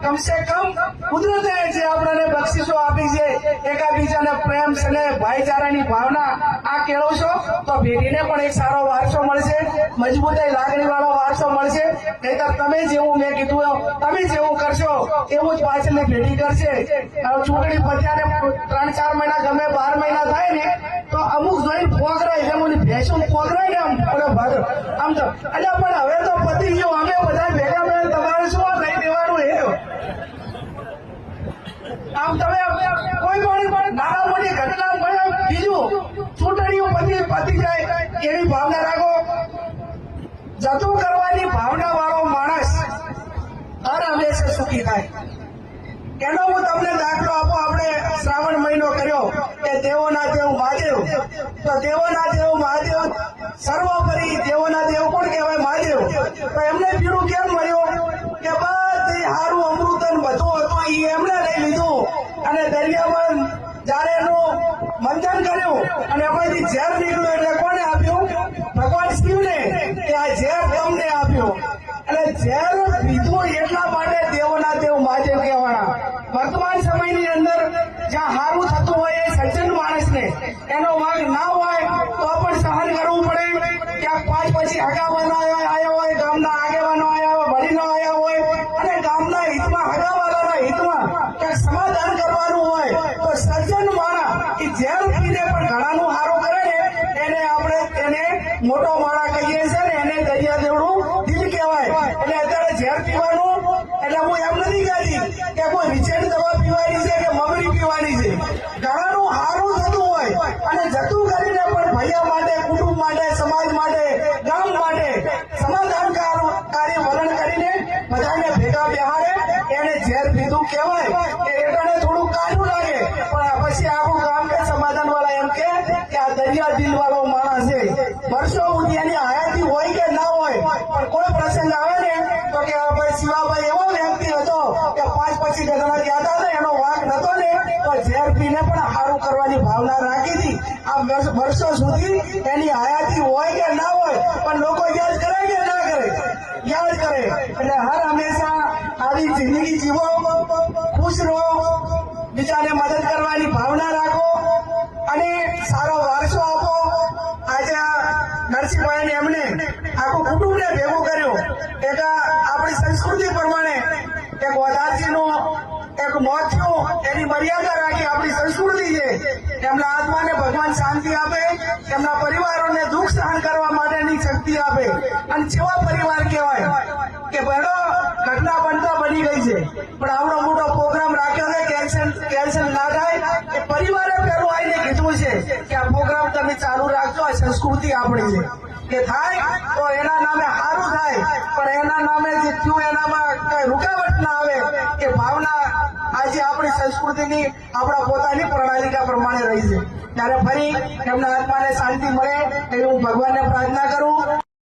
કમસે કમ કુદરતે જે આપણને બક્ષિસો આપી છે એકાબીજાને પ્રેમ સ્નેહ ભાઈચારાની ભાવના આ કેળવશો તો પેઢીને પણ એક સારો વારસો મળશે, મજબૂતાઈ લાગણી વાળો વારસો મળશે. નહીતર તમે જેવું મેં કીધું તમે જેવું કરશો એવું જ પાછળની પેઢી કરશે. ચૂંટણી પત્યાને 3-4 મહિના ગમે 12 મહિના થાય ને તો અમુક જોઈને ફોગરાય જેમ ઓલી ભેંસું ફોગરાય ને આમ તો એટલે પણ હવે તો પતી ગયું. અમે બધા ભેગા મળીને તમારે શું લઈ દેવાનું એ આમ તમે કોઈ પણ નાના મોટી ઘટના બને બીજું ચૂંટણીઓ પતી જાય એવી ભાવના રાખો. જતું કરવાની ભાવના વાળો માણસ હર હંમેશા સુખી થાય. એનો હું તમને દાખલો આપો. આપણે શ્રાવણ મહિનો કર્યો કે દેવોના દેવ મહાદેવ, તો દેવોના દેવ મહાદેવ સર્વોપરી દેવોના દેવ કોણ કહેવાય? મહાદેવ. તો એમને પીળું કેમ મળ્યું કે બધી હારું અમૃતન બધું હતું એ એમને લઈ લીધું અને દરિયામાં જયારે એનું મંથન કર્યું અને એમાંથી ઝેર નીકળ્યું એટલે કોને આપ્યું? ભગવાન શિવને કે આ ઝેર તમને આપ્યું. એટલે ઝેર પીધું એટલા માટે દેવોના દેવ મહાદેવ કહેવાના. વર્તમાન સમયની અંદર જ્યાં હારું થતું હોય એ સજ્જન માણસને એનો વાંક ના હોય તો પણ સહન કરવું પડે. ક્યાંક 5 પછી હગાવાનો આવ્યા હોય, ગામના આગેવાનો આવ્યા હોય, વડીલો આવ્યા હોય અને ગામના હિતમાં હગાવાલાના હિતમાં ક્યાંક સમાધાન કરવાનું હોય તો સજ્જન માણા એ ઝેર પીને પણ ઘણાનું સારું કરે ને એને આપણે એને મોટો માણા કહીએ છીએ ને એને દરિયા દેવડું દિલ કહેવાય. એટલે અત્યારે ઝેર પીવાનું એટલે હું એમ નથી કહેતી કે કોઈ વિચેડ દવા પીવાની છે કે મમરી પીવાની છે. ઘણાનું સારું થતું હોય અને જતું કરીને પણ ભૈયા માટે, કુટુંબ માટે, સમાજ માટે, ગામ માટે સમાધાનકારી વલણ કરીને બધાને ભેગા બેહાડે એને ઝેર પીધું કહેવાય. એને થોડું કાઢું લાગે પણ પછી આખું ગામ કે સમાધાન વાળા એમ કે આ દરિયા દિલ વાળો માણસ છે. વર્ષો સુધી એની હયાતી હોય કે ના હોય પણ કોઈ પ્રસંગ આવે ને તો કે ભાઈ શિવાભાઈ એવો વ્યક્તિ હતો કે 5 પછી ગધડા કહેતા હતા એનો વાંક નતો ને તો ઝેર પીને પણ સારું કરવાની ભાવના રાખી હતી. આ વર્ષો સુધી એની હયાતી હોય કે ના હોય પણ લોકો યાદ કરે કે ના કરે? યાદ કરે. એટલે હર હંમેશા આવી જિંદગી જીવો, ખુશ રહો, બીજાને મદદ કરવાની ભાવના રાખો અને સારો વારસો આપો. આજે નરસિંહભાઈ એમને આખું કુટુંબને ભેગું કર્યું. એક આપણી સંસ્કૃતિ પ્રમાણે એક વધારજીનું એક મોત થયું એની મર્યાદા રાખી આપણી સંસ્કૃતિ છે. એમના આત્માને ભગવાન શાંતિ આપે, એમના પરિવારોને દુઃખ સહન કરવા માટેની શક્તિ આપે. અને જેવા પરિવાર કહેવાય કે બહેનો ઘટના બનતા બની ગઈ છે પણ આવડો મોટો પ્રોગ્રામ રાખ્યો છે કેન્સલ ના થાય એ પરિવારે પેલું આવીને કીધું છે કે આ પ્રોગ્રામ તમે ચાલુ રાખજો, આ સંસ્કૃતિ આપણી છે. કે થાય તો એના નામે સારું થાય પણ એના નામે જે થયું એનામાં કઈ રૂકાવટ ના આવે એ ભાવના આજે આપણી સંસ્કૃતિની આપણા પોતાની પ્રણાલિકા પ્રમાણે રહી છે. ત્યારે ફરી એમના આત્માને શાંતિ મળે એવી હું ભગવાનને પ્રાર્થના કરું.